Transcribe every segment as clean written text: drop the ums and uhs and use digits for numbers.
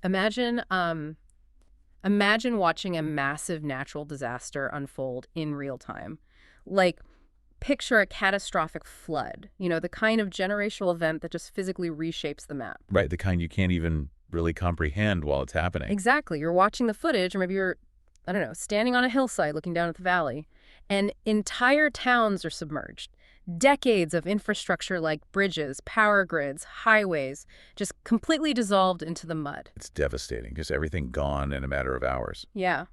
Imagine, imagine watching a massive natural disaster unfold in real time. Like, picture a catastrophic flood, the kind of generational event that just physically reshapes the map. Right, the kind you can't even really comprehend while it's happening. Exactly. You're watching the footage, or maybe you're, I don't know, standing on a hillside looking down at the valley, and entire towns are submerged. Decades of infrastructure like bridges, power grids, highways, just completely dissolved into the mud. It's devastating, just everything gone in a matter of hours. Yeah.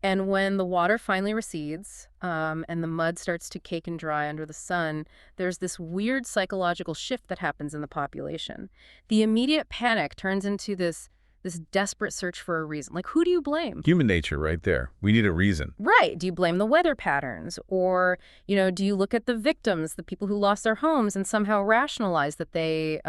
And when the water finally recedes, and the mud starts to cake and dry under the sun, there's this weird psychological shift that happens in the population. The immediate panic turns into this desperate search for a reason. Like, who do you blame? Human nature right there. We need a reason. Right. Do you blame the weather patterns? Or, do you look at the victims, the people who lost their homes, and somehow rationalize that they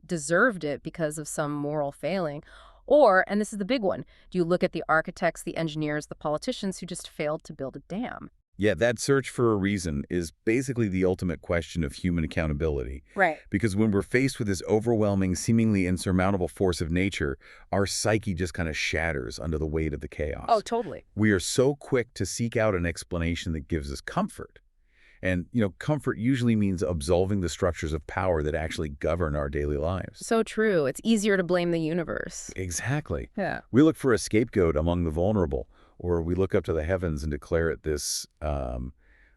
deserved it because of some moral failing? Or, and this is the big one, do you look at the architects, the engineers, the politicians who just failed to build a dam? Yeah, that search for a reason is basically the ultimate question of human accountability. Right. Because when we're faced with this overwhelming, seemingly insurmountable force of nature, our psyche just kind of shatters under the weight of the chaos. Oh, totally. We are so quick to seek out an explanation that gives us comfort. And, comfort usually means absolving the structures of power that actually govern our daily lives. So true. It's easier to blame the universe. Exactly. Yeah. We look for a scapegoat among the vulnerable, or we look up to the heavens and declare it this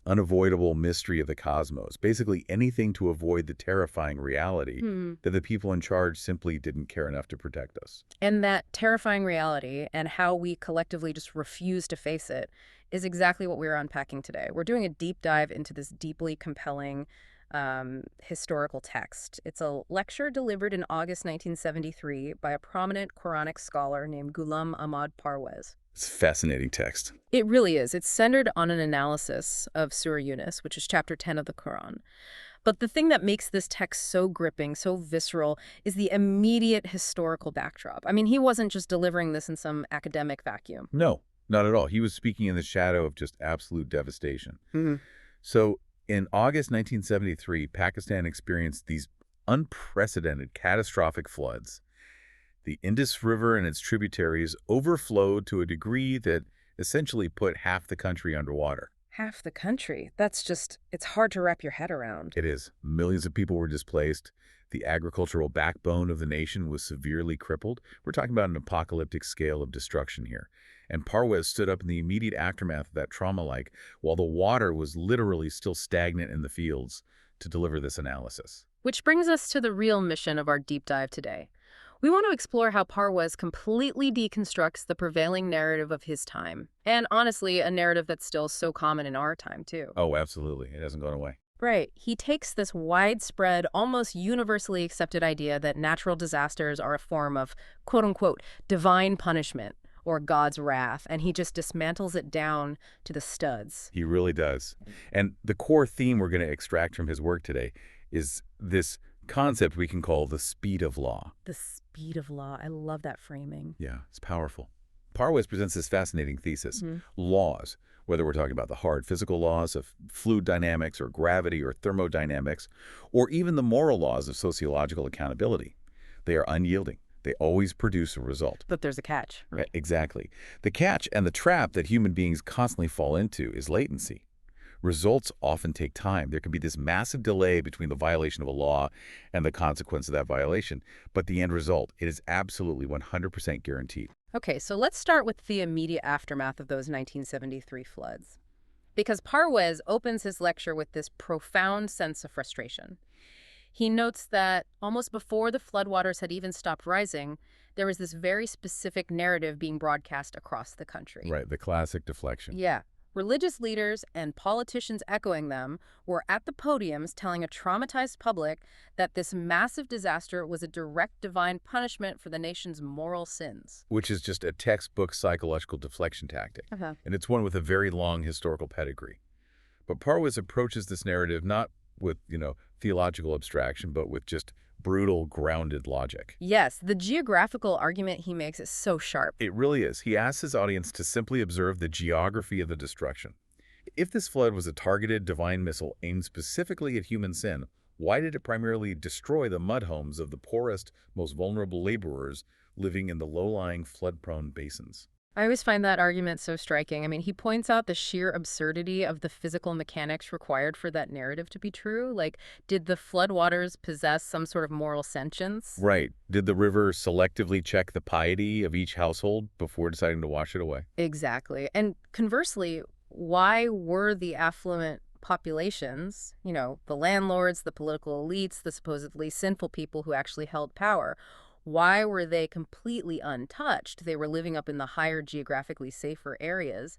unavoidable mystery of the cosmos. Basically anything to avoid the terrifying reality that the people in charge simply didn't care enough to protect us. And that terrifying reality and how we collectively just refuse to face it is exactly what we're unpacking today. We're doing a deep dive into this deeply compelling historical text. It's a lecture delivered in August 1973 by a prominent Quranic scholar named Ghulam Ahmad Parwez. It's a fascinating text. It really is. It's centered on an analysis of Surah Yunus, which is chapter 10 of the Quran. But the thing that makes this text so gripping, so visceral, is the immediate historical backdrop. I mean, he wasn't just delivering this in some academic vacuum. No, not at all. He was speaking in the shadow of just absolute devastation. So in August 1973, Pakistan experienced these unprecedented catastrophic floods. The Indus River and its tributaries overflowed to a degree that essentially put half the country underwater. Half the country. It's hard to wrap your head around. It is. Millions of people were displaced. The agricultural backbone of the nation was severely crippled. We're talking about an apocalyptic scale of destruction here. And Parwez stood up in the immediate aftermath of that trauma, while the water was literally still stagnant in the fields, to deliver this analysis. Which brings us to the real mission of our deep dive today. We want to explore how Parwez completely deconstructs the prevailing narrative of his time. And honestly, a narrative that's still so common in our time, too. Oh, absolutely. It hasn't gone away. Right. He takes this widespread, almost universally accepted idea that natural disasters are a form of, quote-unquote, divine punishment or God's wrath, and he just dismantles it down to the studs. He really does. And the core theme we're going to extract from his work today is this concept we can call the speed of law. The speed of law. I love that framing. Yeah, it's powerful. Parwez presents this fascinating thesis. Laws, whether we're talking about the hard physical laws of fluid dynamics or gravity or thermodynamics, or even the moral laws of sociological accountability, they are unyielding. They always produce a result. But there's a catch. Right, exactly. The catch and the trap that human beings constantly fall into is latency. Results often take time. There can be this massive delay between the violation of a law and the consequence of that violation. But the end result, it is absolutely 100% guaranteed. Okay, so let's start with the immediate aftermath of those 1973 floods. Because Parwez opens his lecture with this profound sense of frustration. He notes that almost before the floodwaters had even stopped rising, there was this very specific narrative being broadcast across the country. Right, the classic deflection. Yeah. Religious leaders and politicians echoing them were at the podiums telling a traumatized public that this massive disaster was a direct divine punishment for the nation's moral sins. Which is just a textbook psychological deflection tactic. And it's one with a very long historical pedigree. But Parwez approaches this narrative not with, theological abstraction, but with just brutal, grounded logic. Yes, the geographical argument he makes is so sharp. It really is. He asks his audience to simply observe the geography of the destruction. If this flood was a targeted divine missile aimed specifically at human sin, why did it primarily destroy the mud homes of the poorest, most vulnerable laborers living in the low-lying, flood-prone basins. I always find that argument so striking. I mean, he points out the sheer absurdity of the physical mechanics required for that narrative to be true. Like, did the floodwaters possess some sort of moral sentience? Right. Did the river selectively check the piety of each household before deciding to wash it away? Exactly. And conversely, why were the affluent populations, the landlords, the political elites, the supposedly sinful people who actually held power, why were they completely untouched? They were living up in the higher geographically safer areas.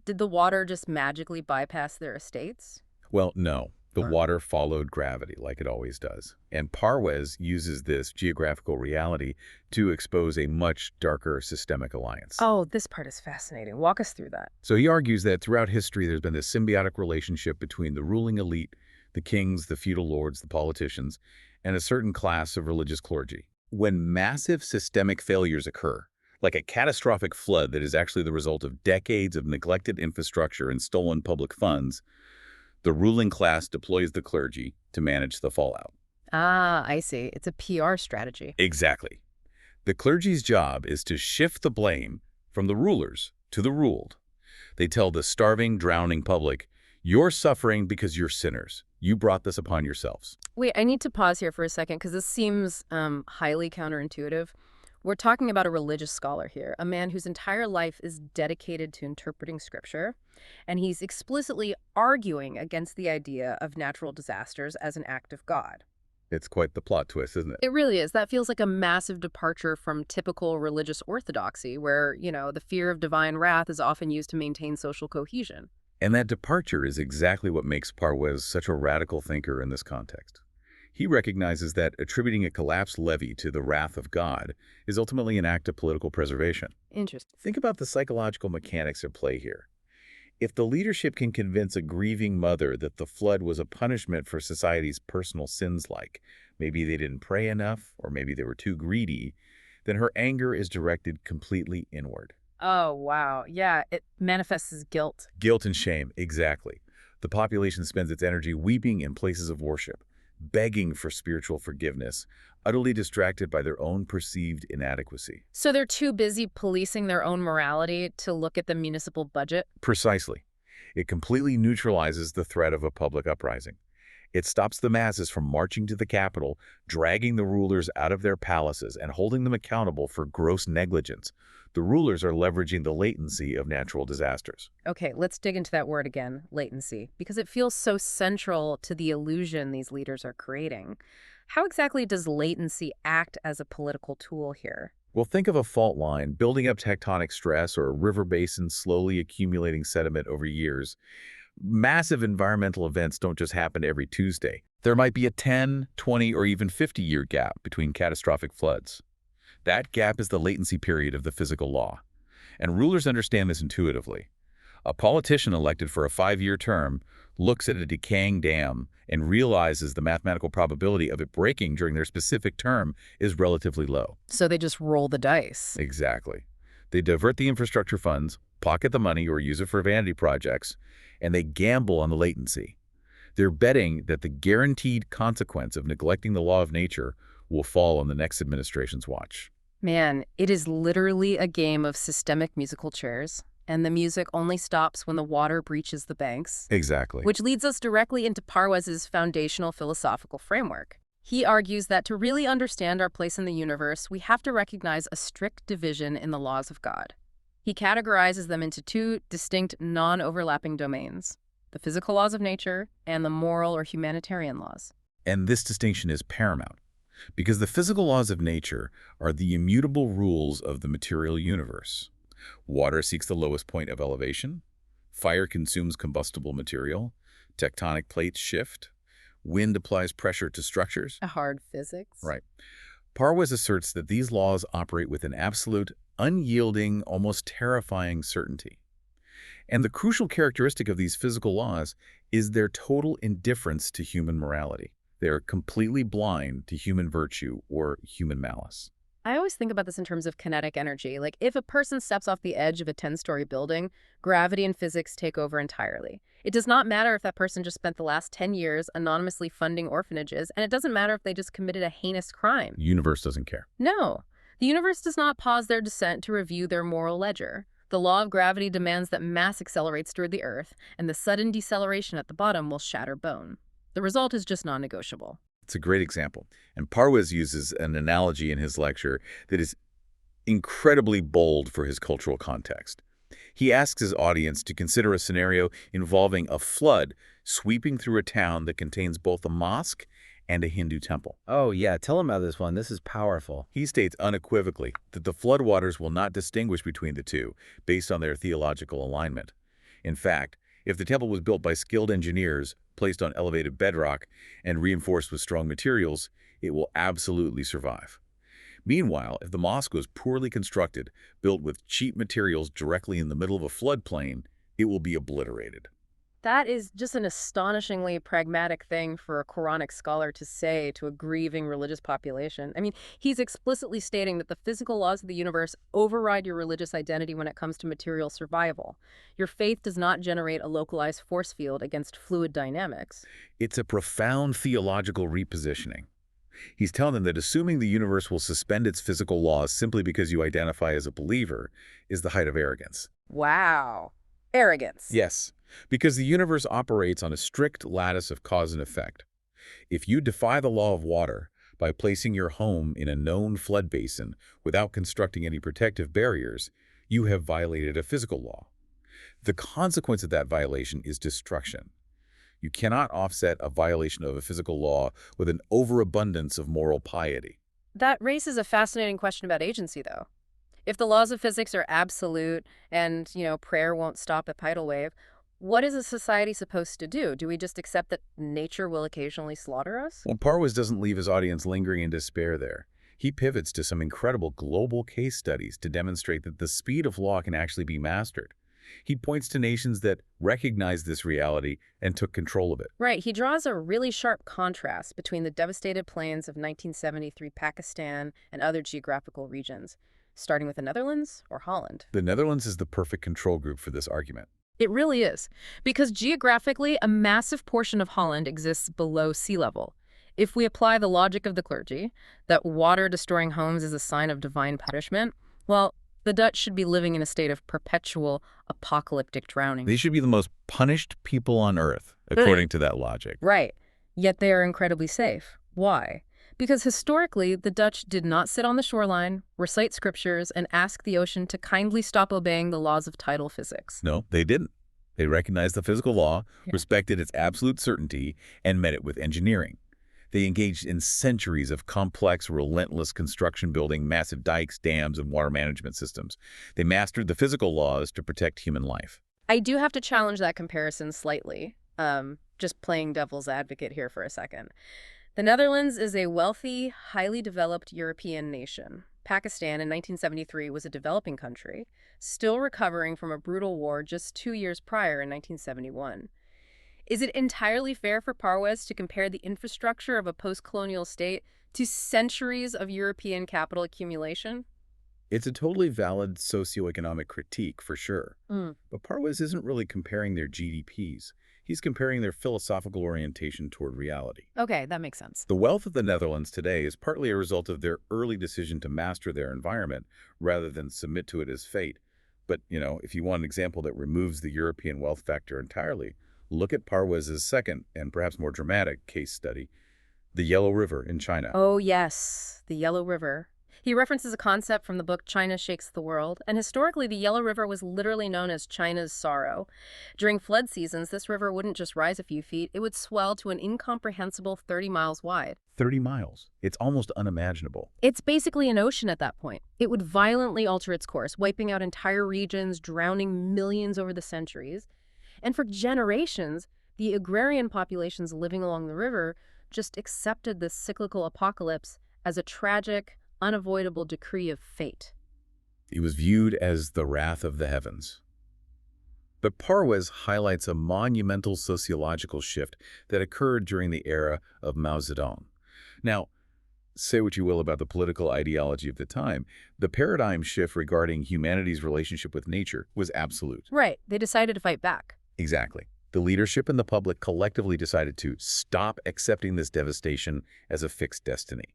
Did the water just magically bypass their estates? Well, no. The water followed gravity, like it always does. And Parwez uses this geographical reality to expose a much darker systemic alliance. Oh, this part is fascinating. Walk us through that. So he argues that throughout history, there's been this symbiotic relationship between the ruling elite, the kings, the feudal lords, the politicians, and a certain class of religious clergy. When massive systemic failures occur, like a catastrophic flood that is actually the result of decades of neglected infrastructure and stolen public funds, the ruling class deploys the clergy to manage the fallout. Ah, I see. It's a PR strategy. Exactly. The clergy's job is to shift the blame from the rulers to the ruled. They tell the starving, drowning public, "You're suffering because you're sinners. You brought this upon yourselves." Wait, I need to pause here for a second because this seems highly counterintuitive. We're talking about a religious scholar here, a man whose entire life is dedicated to interpreting scripture, and he's explicitly arguing against the idea of natural disasters as an act of God. It's quite the plot twist, isn't it? It really is. That feels like a massive departure from typical religious orthodoxy, where, the fear of divine wrath is often used to maintain social cohesion. And that departure is exactly what makes Parwez such a radical thinker in this context. He recognizes that attributing a collapsed levee to the wrath of God is ultimately an act of political preservation. Interesting. Think about the psychological mechanics at play here. If the leadership can convince a grieving mother that the flood was a punishment for society's personal sins, like maybe they didn't pray enough or maybe they were too greedy, then her anger is directed completely inward. Oh, wow. Yeah, it manifests as guilt. Guilt and shame, exactly. The population spends its energy weeping in places of worship, begging for spiritual forgiveness, utterly distracted by their own perceived inadequacy. So they're too busy policing their own morality to look at the municipal budget? Precisely. It completely neutralizes the threat of a public uprising. It stops the masses from marching to the Capitol, dragging the rulers out of their palaces, and holding them accountable for gross negligence. The rulers are leveraging the latency of natural disasters. Okay, let's dig into that word again, latency, because it feels so central to the illusion these leaders are creating. How exactly does latency act as a political tool here? Well, think of a fault line building up tectonic stress or a river basin slowly accumulating sediment over years. Massive environmental events don't just happen every Tuesday. There might be a 10, 20, or even 50-year gap between catastrophic floods. That gap is the latency period of the physical law. And rulers understand this intuitively. A politician elected for a 5-year term looks at a decaying dam and realizes the mathematical probability of it breaking during their specific term is relatively low. So they just roll the dice. Exactly. They divert the infrastructure funds, pocket the money or use it for vanity projects, and they gamble on the latency. They're betting that the guaranteed consequence of neglecting the law of nature will fall on the next administration's watch. Man, it is literally a game of systemic musical chairs, and the music only stops when the water breaches the banks. Exactly. Which leads us directly into Parwez's foundational philosophical framework. He argues that to really understand our place in the universe, we have to recognize a strict division in the laws of God. He categorizes them into two distinct, non-overlapping domains: the physical laws of nature and the moral or humanitarian laws. And this distinction is paramount, because the physical laws of nature are the immutable rules of the material universe. Water seeks the lowest point of elevation. Fire consumes combustible material. Tectonic plates shift. Wind applies pressure to structures. A hard physics. Right. Parwez asserts that these laws operate with an absolute, unyielding, almost terrifying certainty. And the crucial characteristic of these physical laws is their total indifference to human morality. They are completely blind to human virtue or human malice. I always think about this in terms of kinetic energy. Like, if a person steps off the edge of a 10-story building, gravity and physics take over entirely. It does not matter if that person just spent the last 10 years anonymously funding orphanages, and it doesn't matter if they just committed a heinous crime. The universe doesn't care. No. The universe does not pause their descent to review their moral ledger. The law of gravity demands that mass accelerates toward the Earth, and the sudden deceleration at the bottom will shatter bone. The result is just non-negotiable. It's a great example. And Parwez uses an analogy in his lecture that is incredibly bold for his cultural context. He asks his audience to consider a scenario involving a flood sweeping through a town that contains both a mosque and a Hindu temple. Oh, yeah. Tell him about this one. This is powerful. He states unequivocally that the floodwaters will not distinguish between the two based on their theological alignment. In fact, if the temple was built by skilled engineers, placed on elevated bedrock, and reinforced with strong materials, it will absolutely survive. Meanwhile, if the mosque was poorly constructed, built with cheap materials directly in the middle of a floodplain, it will be obliterated. That is just an astonishingly pragmatic thing for a Quranic scholar to say to a grieving religious population. I mean, he's explicitly stating that the physical laws of the universe override your religious identity when it comes to material survival. Your faith does not generate a localized force field against fluid dynamics. It's a profound theological repositioning. He's telling them that assuming the universe will suspend its physical laws simply because you identify as a believer is the height of arrogance. Wow. Arrogance. Yes, because the universe operates on a strict lattice of cause and effect. If you defy the law of water by placing your home in a known flood basin without constructing any protective barriers, you have violated a physical law. The consequence of that violation is destruction. You cannot offset a violation of a physical law with an overabundance of moral piety. That raises a fascinating question about agency, though. If the laws of physics are absolute and, prayer won't stop a tidal wave, what is a society supposed to do? Do we just accept that nature will occasionally slaughter us? Well, Parwez doesn't leave his audience lingering in despair there. He pivots to some incredible global case studies to demonstrate that the speed of law can actually be mastered. He points to nations that recognized this reality and took control of it. Right. He draws a really sharp contrast between the devastated plains of 1973 Pakistan and other geographical regions, starting with the Netherlands or Holland. The Netherlands is the perfect control group for this argument. It really is, because geographically, a massive portion of Holland exists below sea level. If we apply the logic of the clergy, that water-destroying homes is a sign of divine punishment, well, the Dutch should be living in a state of perpetual apocalyptic drowning. They should be the most punished people on earth, according to that logic. Right. Yet they are incredibly safe. Why? Because historically, the Dutch did not sit on the shoreline, recite scriptures, and ask the ocean to kindly stop obeying the laws of tidal physics. No, they didn't. They recognized the physical law, respected its absolute certainty, and met it with engineering. They engaged in centuries of complex, relentless construction building, massive dikes, dams, and water management systems. They mastered the physical laws to protect human life. I do have to challenge that comparison slightly, just playing devil's advocate here for a second. The Netherlands is a wealthy, highly developed European nation. Pakistan in 1973 was a developing country, still recovering from a brutal war just 2 years prior in 1971. Is it entirely fair for Parwez to compare the infrastructure of a post-colonial state to centuries of European capital accumulation? It's a totally valid socioeconomic critique, for sure. But Parwez isn't really comparing their GDPs. He's comparing their philosophical orientation toward reality. Okay, that makes sense. The wealth of the Netherlands today is partly a result of their early decision to master their environment rather than submit to it as fate. But, if you want an example that removes the European wealth factor entirely, look at Parwez's second and perhaps more dramatic case study, the Yellow River in China. Oh, yes, the Yellow River. He references a concept from the book China Shakes the World, and historically the Yellow River was literally known as China's sorrow. During flood seasons, this river wouldn't just rise a few feet, it would swell to an incomprehensible 30 miles wide. 30 miles. It's almost unimaginable. It's basically an ocean at that point. It would violently alter its course, wiping out entire regions, drowning millions over the centuries. And for generations, the agrarian populations living along the river just accepted this cyclical apocalypse as a tragic, unavoidable decree of fate. It was viewed as the wrath of the heavens. But Parwez highlights a monumental sociological shift that occurred during the era of Mao Zedong. Now, say what you will about the political ideology of the time, the paradigm shift regarding humanity's relationship with nature was absolute. Right. They decided to fight back. Exactly. The leadership and the public collectively decided to stop accepting this devastation as a fixed destiny.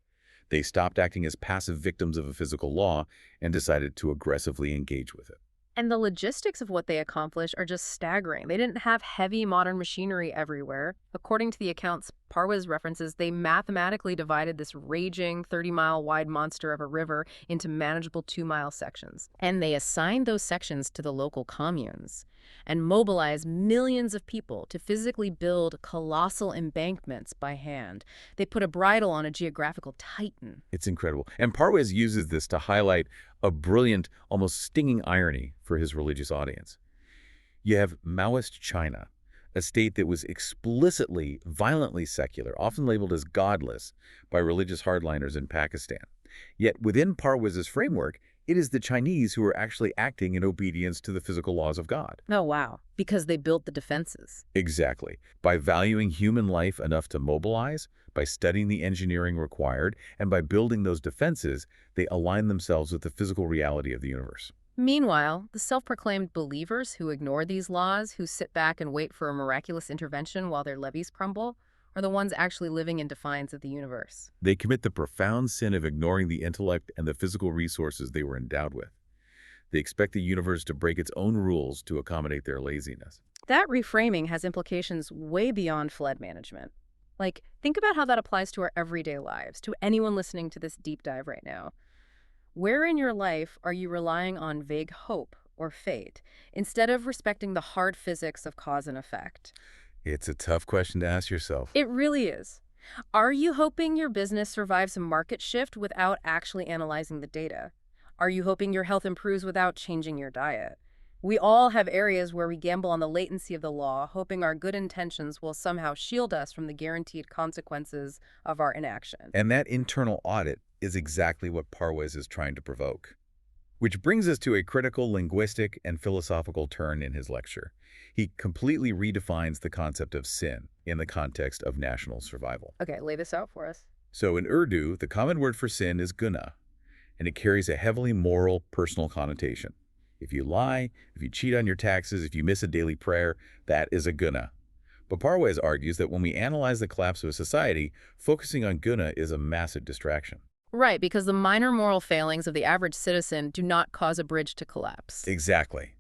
They stopped acting as passive victims of a physical law and decided to aggressively engage with it. And the logistics of what they accomplish are just staggering. They didn't have heavy modern machinery everywhere. According to the accounts Parwez references, they mathematically divided this raging 30-mile wide monster of a river into manageable 2-mile sections. And they assigned those sections to the local communes and mobilized millions of people to physically build colossal embankments by hand. They put a bridle on a geographical titan. It's incredible. And Parwez uses this to highlight a brilliant, almost stinging irony for his religious audience. You have Maoist China, a state that was explicitly, violently secular, often labeled as godless by religious hardliners in Pakistan. Yet within Parwez's framework, it is the Chinese who are actually acting in obedience to the physical laws of God. Oh, wow. Because they built the defenses. Exactly. By valuing human life enough to mobilize, by studying the engineering required, and by building those defenses, they align themselves with the physical reality of the universe. Meanwhile, the self-proclaimed believers who ignore these laws, who sit back and wait for a miraculous intervention while their levees crumble, are the ones actually living in defiance of the universe. They commit the profound sin of ignoring the intellect and the physical resources they were endowed with. They expect the universe to break its own rules to accommodate their laziness. That reframing has implications way beyond flood management. Like, think about how that applies to our everyday lives, to anyone listening to this deep dive right now. Where in your life are you relying on vague hope or fate instead of respecting the hard physics of cause and effect? It's a tough question to ask yourself. It really is. Are you hoping your business survives a market shift without actually analyzing the data? Are you hoping your health improves without changing your diet? We all have areas where we gamble on the latency of the law, hoping our good intentions will somehow shield us from the guaranteed consequences of our inaction. And that internal audit is exactly what Parwez is trying to provoke. Which brings us to a critical linguistic and philosophical turn in his lecture. He completely redefines the concept of sin in the context of national survival. Okay, lay this out for us. So in Urdu, the common word for sin is guna, and it carries a heavily moral, personal connotation. If you lie, if you cheat on your taxes, if you miss a daily prayer, that is a guna. But Parwez argues that when we analyze the collapse of a society, focusing on guna is a massive distraction. Right, because the minor moral failings of the average citizen do not cause a bridge to collapse. Exactly.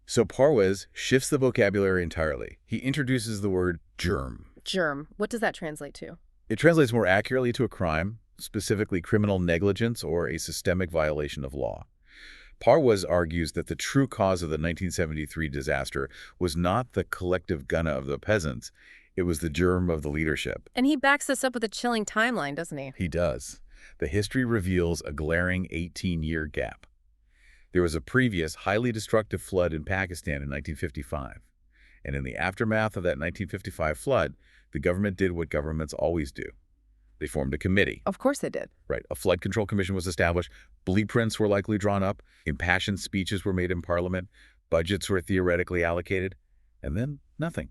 So Parwez shifts the vocabulary entirely. He introduces the word germ. Germ, what does that translate to? It translates more accurately to a crime, specifically criminal negligence or a systemic violation of law. Parwez argues that the true cause of the 1973 disaster was not the collective guna of the peasants, it was the germ of the leadership. And he backs this up with a chilling timeline, doesn't he? He does. The history reveals a glaring 18-year gap. There was a previous, highly destructive flood in Pakistan in 1955. And in the aftermath of that 1955 flood, the government did what governments always do. They formed a committee. Of course they did. Right. A flood control commission was established. Blueprints were likely drawn up. Impassioned speeches were made in Parliament. Budgets were theoretically allocated. And then nothing.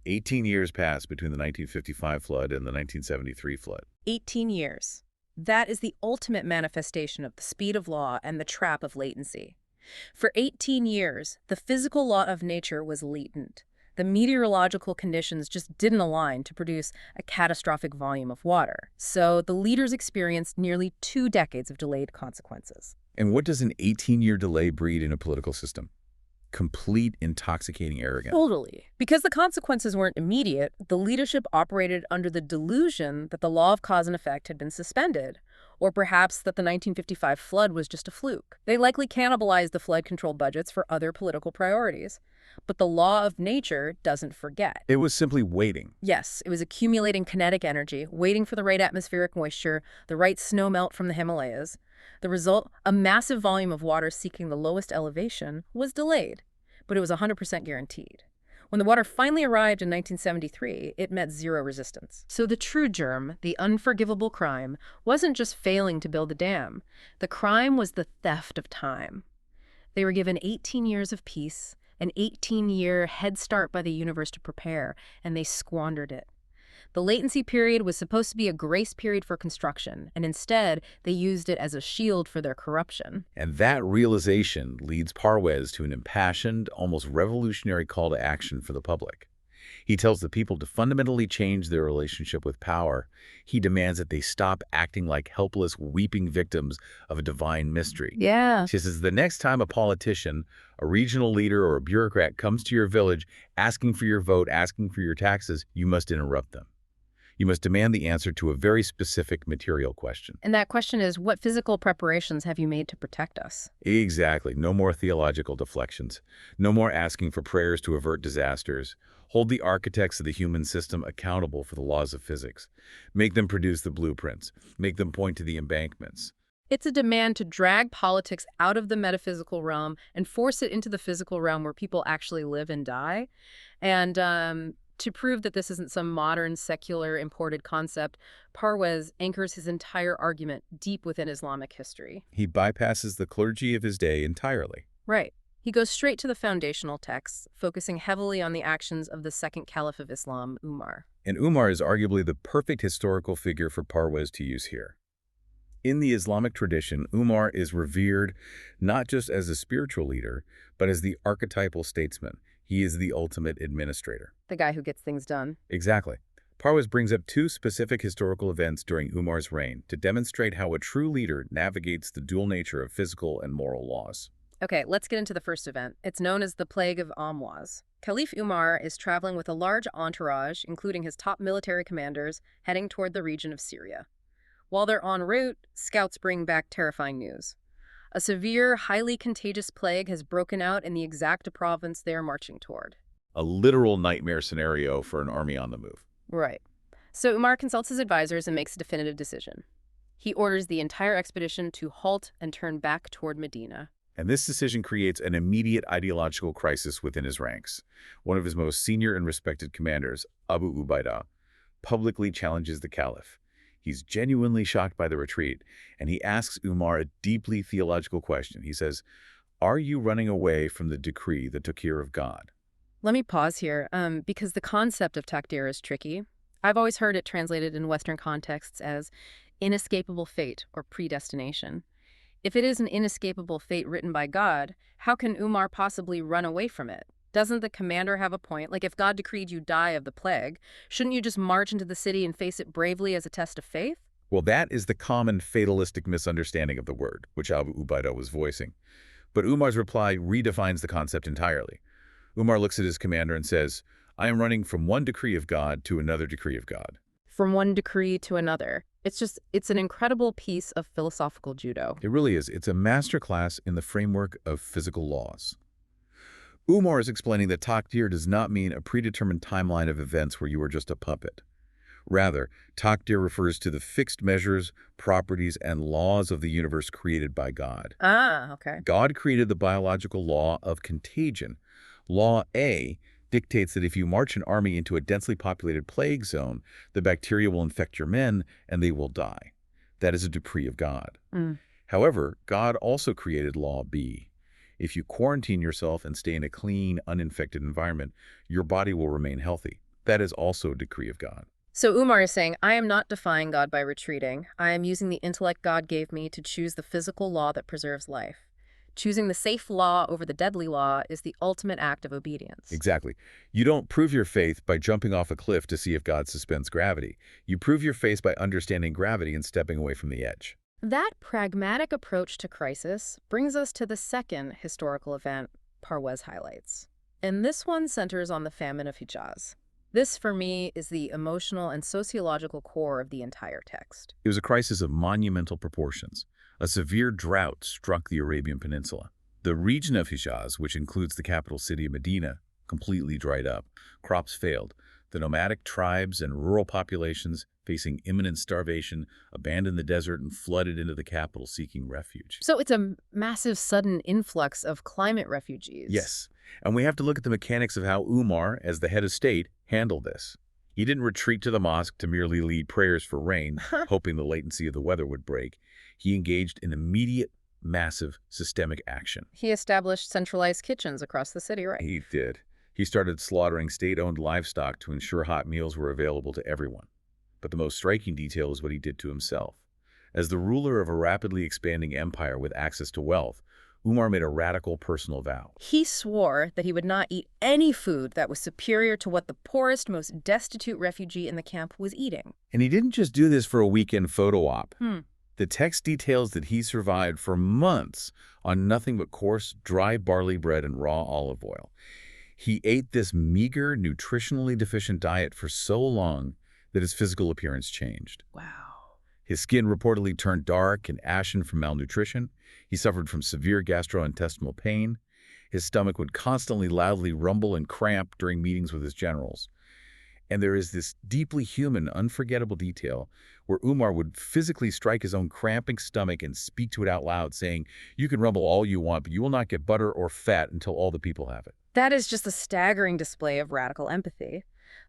18 years passed between the 1955 flood and the 1973 flood. 18 years. That is the ultimate manifestation of the speed of law and the trap of latency. For 18 years, the physical law of nature was latent. The meteorological conditions just didn't align to produce a catastrophic volume of water. So the leaders experienced nearly 2 decades of delayed consequences. And what does an 18-year delay breed in a political system? Complete intoxicating arrogance. Totally. Because the consequences weren't immediate, the leadership operated under the delusion that the law of cause and effect had been suspended, or perhaps that the 1955 flood was just a fluke. They likely cannibalized the flood control budgets for other political priorities. But the law of nature doesn't forget. It was simply waiting. Yes, it was accumulating kinetic energy, waiting for the right atmospheric moisture, the right snow melt from the Himalayas. The result, a massive volume of water seeking the lowest elevation, was delayed, but it was 100% guaranteed. When the water finally arrived in 1973, it met zero resistance. So the true germ, the unforgivable crime, wasn't just failing to build the dam. The crime was the theft of time. They were given 18 years of peace, an 18-year head start by the universe to prepare, and they squandered it. The latency period was supposed to be a grace period for construction, and instead, they used it as a shield for their corruption. And that realization leads Parwez to an impassioned, almost revolutionary call to action for the public. He tells the people to fundamentally change their relationship with power. He demands that they stop acting like helpless, weeping victims of a divine mystery. Yeah. She says the next time a politician, a regional leader, or a bureaucrat comes to your village asking for your vote, asking for your taxes, you must interrupt them. You must demand the answer to a very specific material question. And that question is, what physical preparations have you made to protect us? Exactly. No more theological deflections. No more asking for prayers to avert disasters. Hold the architects of the human system accountable for the laws of physics. Make them produce the blueprints. Make them point to the embankments. It's a demand to drag politics out of the metaphysical realm and force it into the physical realm where people actually live and die. And to prove that this isn't some modern, secular, imported concept, Parwez anchors his entire argument deep within Islamic history. He bypasses the clergy of his day entirely. Right. He goes straight to the foundational texts, focusing heavily on the actions of the second caliph of Islam, Umar. And Umar is arguably the perfect historical figure for Parwez to use here. In the Islamic tradition, Umar is revered not just as a spiritual leader, but as the archetypal statesman. He is the ultimate administrator. The guy who gets things done. Exactly. Parwez brings up two specific historical events during Umar's reign to demonstrate how a true leader navigates the dual nature of physical and moral laws. Okay, let's get into the first event. It's known as the Plague of Amwaz. Caliph Umar is traveling with a large entourage, including his top military commanders, heading toward the region of Syria. While they're en route, scouts bring back terrifying news. A severe, highly contagious plague has broken out in the exact province they are marching toward. A literal nightmare scenario for an army on the move. Right. So Umar consults his advisors and makes a definitive decision. He orders the entire expedition to halt and turn back toward Medina. And this decision creates an immediate ideological crisis within his ranks. One of his most senior and respected commanders, Abu Ubaidah, publicly challenges the caliph. He's genuinely shocked by the retreat, and he asks Umar a deeply theological question. He says, "Are you running away from the decree that took care of God?" Let me pause here, because the concept of takdir is tricky. I've always heard it translated in Western contexts as inescapable fate or predestination. If it is an inescapable fate written by God, how can Umar possibly run away from it? Doesn't the commander have a point? Like, if God decreed you die of the plague, shouldn't you just march into the city and face it bravely as a test of faith? Well, that is the common fatalistic misunderstanding of the word, which Abu Ubaidah was voicing. But Umar's reply redefines the concept entirely. Umar looks at his commander and says, "I am running from one decree of God to another decree of God." From one decree to another. It's an incredible piece of philosophical judo. It really is. It's a masterclass in the framework of physical laws. Umar is explaining that takdir does not mean a predetermined timeline of events where you are just a puppet. Rather, takdir refers to the fixed measures, properties, and laws of the universe created by God. Ah, okay. God created the biological law of contagion. Law A dictates that if you march an army into a densely populated plague zone, the bacteria will infect your men and they will die. That is a decree of God. However, God also created Law B. If you quarantine yourself and stay in a clean, uninfected environment, your body will remain healthy. That is also a decree of God. So Umar is saying, I am not defying God by retreating. I am using the intellect God gave me to choose the physical law that preserves life. Choosing the safe law over the deadly law is the ultimate act of obedience. Exactly. You don't prove your faith by jumping off a cliff to see if God suspends gravity. You prove your faith by understanding gravity and stepping away from the edge. That pragmatic approach to crisis brings us to the second historical event Parwez highlights. And this one centers on the famine of Hijaz. This, for me, is the emotional and sociological core of the entire text. It was a crisis of monumental proportions. A severe drought struck the Arabian Peninsula. The region of Hijaz, which includes the capital city of Medina, completely dried up. Crops failed. The nomadic tribes and rural populations, facing imminent starvation, abandoned the desert and flooded into the capital seeking refuge. So it's a massive sudden influx of climate refugees. Yes, and we have to look at the mechanics of how Umar, as the head of state, handled this. He didn't retreat to the mosque to merely lead prayers for rain, hoping the latency of the weather would break. He engaged in immediate, massive, systemic action. He established centralized kitchens across the city, right? He did. He started slaughtering state-owned livestock to ensure hot meals were available to everyone. But the most striking detail is what he did to himself. As the ruler of a rapidly expanding empire with access to wealth, Umar made a radical personal vow. He swore that he would not eat any food that was superior to what the poorest, most destitute refugee in the camp was eating. And he didn't just do this for a weekend photo op. The text details that he survived for months on nothing but coarse, dry barley bread and raw olive oil. He ate this meager, nutritionally deficient diet for so long that his physical appearance changed. Wow. His skin reportedly turned dark and ashen from malnutrition. He suffered from severe gastrointestinal pain. His stomach would constantly loudly rumble and cramp during meetings with his generals. And there is this deeply human, unforgettable detail where Umar would physically strike his own cramping stomach and speak to it out loud, saying, "You can rumble all you want, but you will not get butter or fat until all the people have it." That is just a staggering display of radical empathy.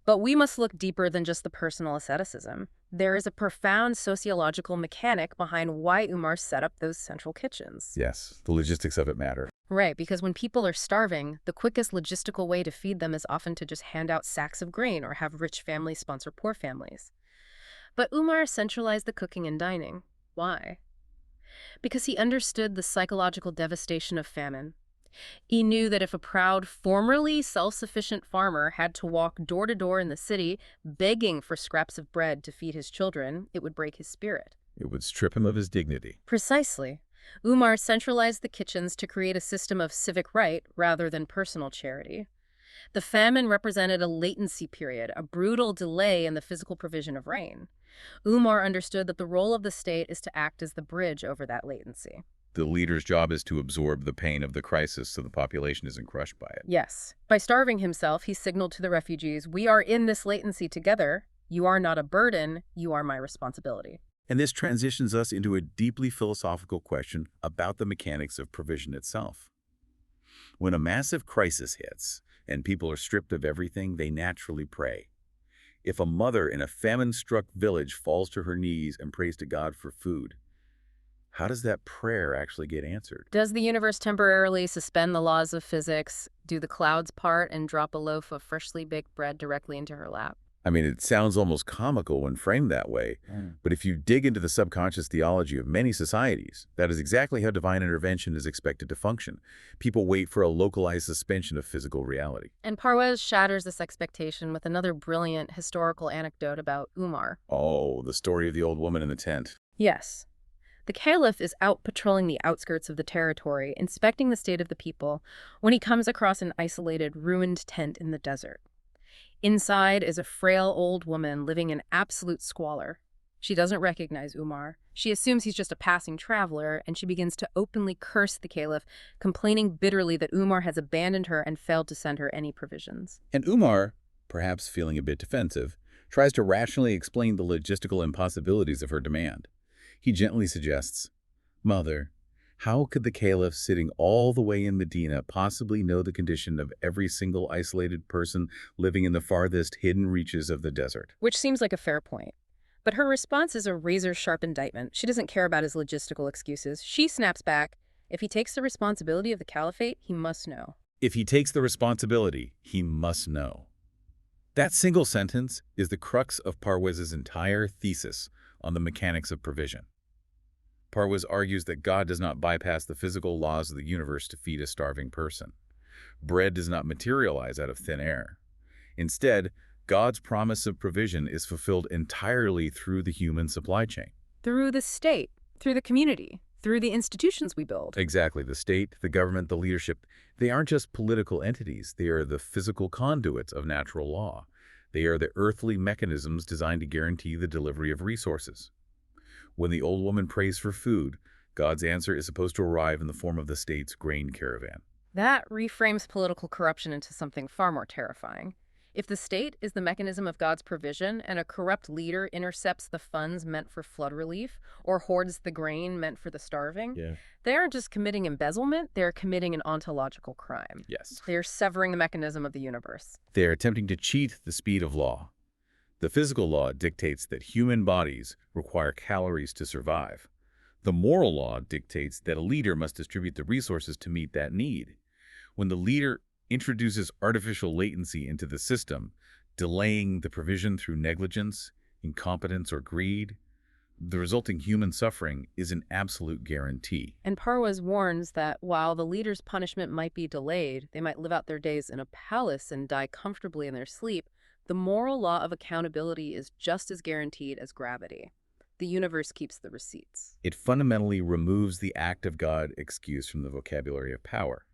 But we must look deeper than just the personal asceticism. There is a profound sociological mechanic behind why Umar set up those central kitchens. Yes, the logistics of it matter. Right, because when people are starving, the quickest logistical way to feed them is often to just hand out sacks of grain or have rich families sponsor poor families. But Umar centralized the cooking and dining. Why? Because he understood the psychological devastation of famine. He knew that if a proud, formerly self-sufficient farmer had to walk door to door in the city begging for scraps of bread to feed his children, it would break his spirit. It would strip him of his dignity. Precisely. Umar centralized the kitchens to create a system of civic right rather than personal charity. The famine represented a latency period, a brutal delay in the physical provision of rain. Umar understood that the role of the state is to act as the bridge over that latency. The leader's job is to absorb the pain of the crisis so the population isn't crushed by it. Yes. By starving himself, he signaled to the refugees, "We are in this latency together. You are not a burden. You are my responsibility." And this transitions us into a deeply philosophical question about the mechanics of provision itself. When a massive crisis hits and people are stripped of everything, they naturally pray. If a mother in a famine-struck village falls to her knees and prays to God for food, how does that prayer actually get answered? Does the universe temporarily suspend the laws of physics, do the clouds part, and drop a loaf of freshly baked bread directly into her lap? I mean, it sounds almost comical when framed that way, but if you dig into the subconscious theology of many societies, that is exactly how divine intervention is expected to function. People wait for a localized suspension of physical reality. And Parwez shatters this expectation with another brilliant historical anecdote about Umar. Oh, the story of the old woman in the tent. Yes. The caliph is out patrolling the outskirts of the territory, inspecting the state of the people, when he comes across an isolated, ruined tent in the desert. Inside is a frail old woman living in absolute squalor. She doesn't recognize Umar. She assumes he's just a passing traveler, and she begins to openly curse the caliph, complaining bitterly that Umar has abandoned her and failed to send her any provisions. And Umar, perhaps feeling a bit defensive, tries to rationally explain the logistical impossibilities of her demand. He gently suggests, "Mother, how could the caliph sitting all the way in Medina possibly know the condition of every single isolated person living in the farthest hidden reaches of the desert?" Which seems like a fair point. But her response is a razor-sharp indictment. She doesn't care about his logistical excuses. She snaps back, if he takes the responsibility of the caliphate, he must know. If he takes the responsibility, he must know. That single sentence is the crux of Parwez's entire thesis on the mechanics of provision. Parwez argues that God does not bypass the physical laws of the universe to feed a starving person. Bread does not materialize out of thin air. Instead, God's promise of provision is fulfilled entirely through the human supply chain. Through the state, through the community, through the institutions we build. Exactly. The state, the government, the leadership, they aren't just political entities. They are the physical conduits of natural law. They are the earthly mechanisms designed to guarantee the delivery of resources. When the old woman prays for food, God's answer is supposed to arrive in the form of the state's grain caravan. That reframes political corruption into something far more terrifying. If the state is the mechanism of God's provision and a corrupt leader intercepts the funds meant for flood relief or hoards the grain meant for the starving, they aren't just committing embezzlement, they're committing an ontological crime. Yes. They're severing the mechanism of the universe. They're attempting to cheat the speed of law. The physical law dictates that human bodies require calories to survive. The moral law dictates that a leader must distribute the resources to meet that need. When the leader introduces artificial latency into the system, delaying the provision through negligence, incompetence, or greed, The resulting human suffering is an absolute guarantee. And Parwez warns that while the leader's punishment might be delayed, they might live out their days in a palace and die comfortably in their sleep, the moral law of accountability is just as guaranteed as gravity. The universe keeps the receipts. It fundamentally removes the act of God excuse from the vocabulary of power.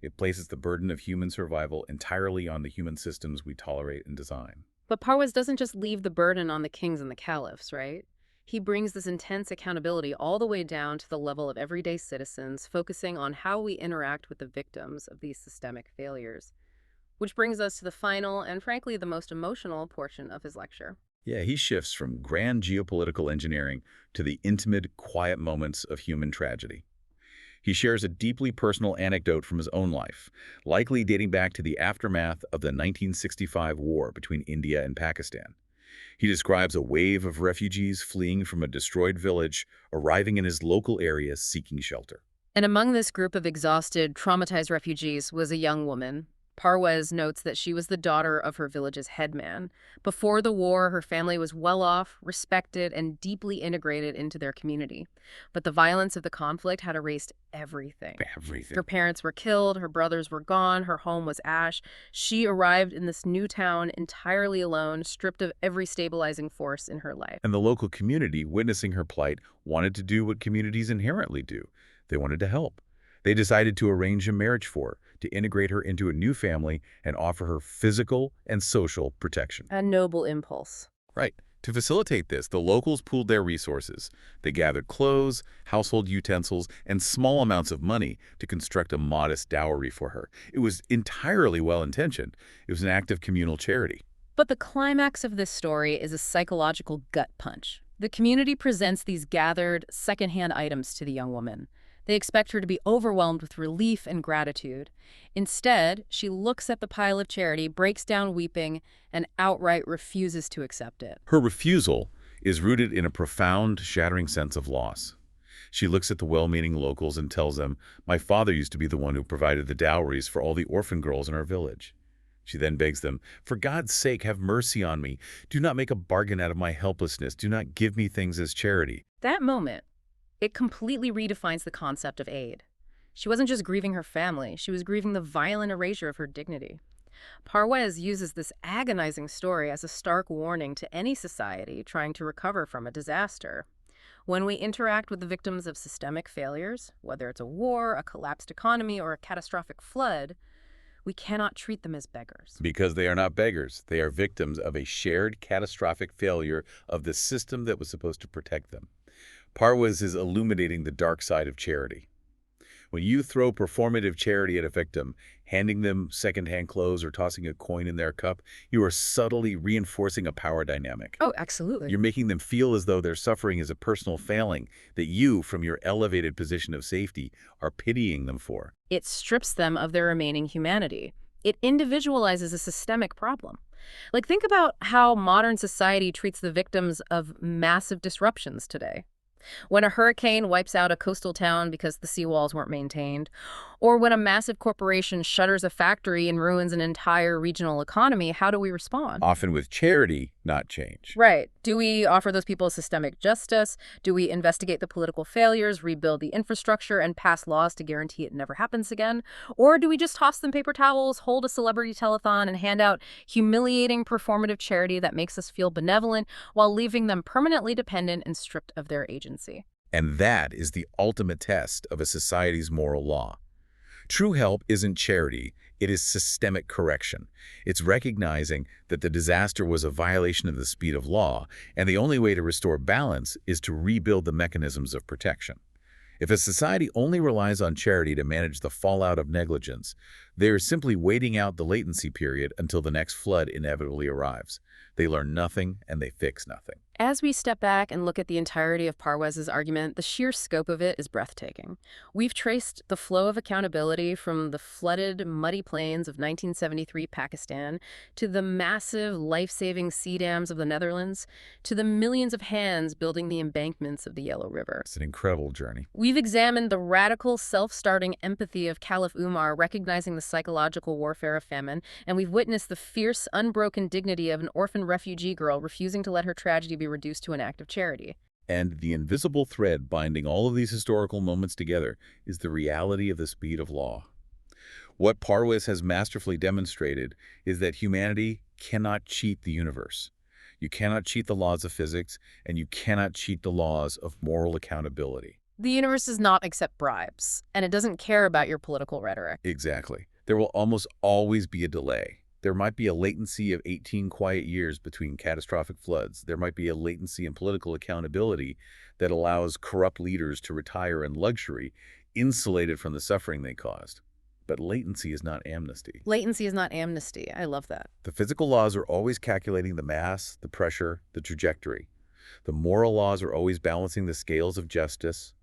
It places the burden of human survival entirely on the human systems we tolerate and design. But Parwez doesn't just leave the burden on the kings and the caliphs, right? He brings this intense accountability all the way down to the level of everyday citizens, focusing on how we interact with the victims of these systemic failures. Which brings us to the final and, frankly, the most emotional portion of his lecture. Yeah, he shifts from grand geopolitical engineering to the intimate, quiet moments of human tragedy. He shares a deeply personal anecdote from his own life, likely dating back to the aftermath of the 1965 war between India and Pakistan. He describes a wave of refugees fleeing from a destroyed village, arriving in his local area seeking shelter. And among this group of exhausted, traumatized refugees was a young woman. Parwez notes that she was the daughter of her village's headman. Before the war, her family was well off, respected, and deeply integrated into their community. But the violence of the conflict had erased everything. Her parents were killed, her brothers were gone, her home was ash. She arrived in this new town entirely alone, stripped of every stabilizing force in her life. And the local community, witnessing her plight, wanted to do what communities inherently do. They wanted to help. They decided to arrange a marriage for her, to integrate her into a new family and offer her physical and social protection. A noble impulse. Right. To facilitate this, the locals pooled their resources. They gathered clothes, household utensils, and small amounts of money to construct a modest dowry for her. It was entirely well-intentioned. It was an act of communal charity. But the climax of this story is a psychological gut punch. The community presents these gathered, secondhand items to the young woman. They expect her to be overwhelmed with relief and gratitude. Instead, she looks at the pile of charity, breaks down weeping, and outright refuses to accept it. Her refusal is rooted in a profound, shattering sense of loss. She looks at the well-meaning locals and tells them, "My father used to be the one who provided the dowries for all the orphan girls in our village." She then begs them, "For God's sake, have mercy on me. Do not make a bargain out of my helplessness. Do not give me things as charity." That moment, it completely redefines the concept of aid. She wasn't just grieving her family, she was grieving the violent erasure of her dignity. Parwez uses this agonizing story as a stark warning to any society trying to recover from a disaster. When we interact with the victims of systemic failures, whether it's a war, a collapsed economy, or a catastrophic flood, we cannot treat them as beggars. Because they are not beggars. They are victims of a shared catastrophic failure of the system that was supposed to protect them. Parwez is illuminating the dark side of charity. When you throw performative charity at a victim, handing them secondhand clothes or tossing a coin in their cup, you are subtly reinforcing a power dynamic. Oh, absolutely. You're making them feel as though their suffering is a personal failing that you, from your elevated position of safety, are pitying them for. It strips them of their remaining humanity. It individualizes a systemic problem. Like, think about how modern society treats the victims of massive disruptions today. When a hurricane wipes out a coastal town because the seawalls weren't maintained, or when a massive corporation shutters a factory and ruins an entire regional economy, how do we respond? Often with charity, not change. Right. Do we offer those people systemic justice? Do we investigate the political failures, rebuild the infrastructure, and pass laws to guarantee it never happens again? Or do we just toss them paper towels, hold a celebrity telethon, and hand out humiliating performative charity that makes us feel benevolent while leaving them permanently dependent and stripped of their agency? And that is the ultimate test of a society's moral law. True help isn't charity, it is systemic correction. It's recognizing that the disaster was a violation of the speed of law, and the only way to restore balance is to rebuild the mechanisms of protection. If a society only relies on charity to manage the fallout of negligence, they are simply waiting out the latency period until the next flood inevitably arrives. They learn nothing and they fix nothing. As we step back and look at the entirety of Parwez's argument, the sheer scope of it is breathtaking. We've traced the flow of accountability from the flooded, muddy plains of 1973 Pakistan to the massive, life-saving sea dams of the Netherlands to the millions of hands building the embankments of the Yellow River. It's an incredible journey. We've examined the radical, self-starting empathy of Caliph Umar, recognizing the psychological warfare of famine, and we've witnessed the fierce, unbroken dignity of an orphan refugee girl refusing to let her tragedy be reduced to an act of charity. And the invisible thread binding all of these historical moments together is the reality of the speed of law. What Parwez has masterfully demonstrated is that humanity cannot cheat the universe. You cannot cheat the laws of physics, and you cannot cheat the laws of moral accountability. The universe does not accept bribes, and it doesn't care about your political rhetoric. Exactly. There will almost always be a delay. There might be a latency of 18 quiet years between catastrophic floods. There might be a latency in political accountability that allows corrupt leaders to retire in luxury, insulated from the suffering they caused. But latency is not amnesty. Latency is not amnesty. I love that. The physical laws are always calculating the mass, the pressure, the trajectory. The moral laws are always balancing the scales of justice.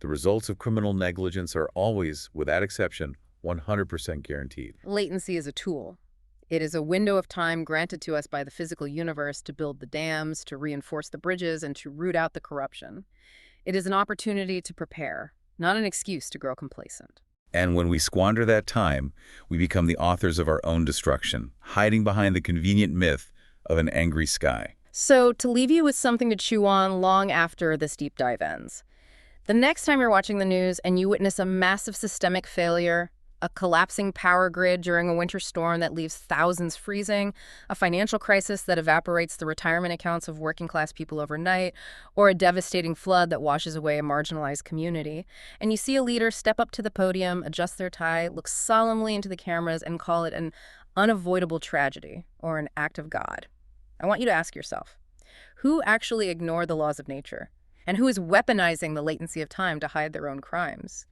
The results of criminal negligence are always, without exception, 100% guaranteed. Latency is a tool. It is a window of time granted to us by the physical universe to build the dams, to reinforce the bridges, and to root out the corruption. It is an opportunity to prepare, not an excuse to grow complacent. And when we squander that time, we become the authors of our own destruction, hiding behind the convenient myth of an angry sky. So, to leave you with something to chew on long after this deep dive ends, the next time you're watching the news and you witness a massive systemic failure, a collapsing power grid during a winter storm that leaves thousands freezing, a financial crisis that evaporates the retirement accounts of working-class people overnight, or a devastating flood that washes away a marginalized community, and you see a leader step up to the podium, adjust their tie, look solemnly into the cameras, and call it an unavoidable tragedy or an act of God, I want you to ask yourself, who actually ignored the laws of nature? And who is weaponizing the latency of time to hide their own crimes?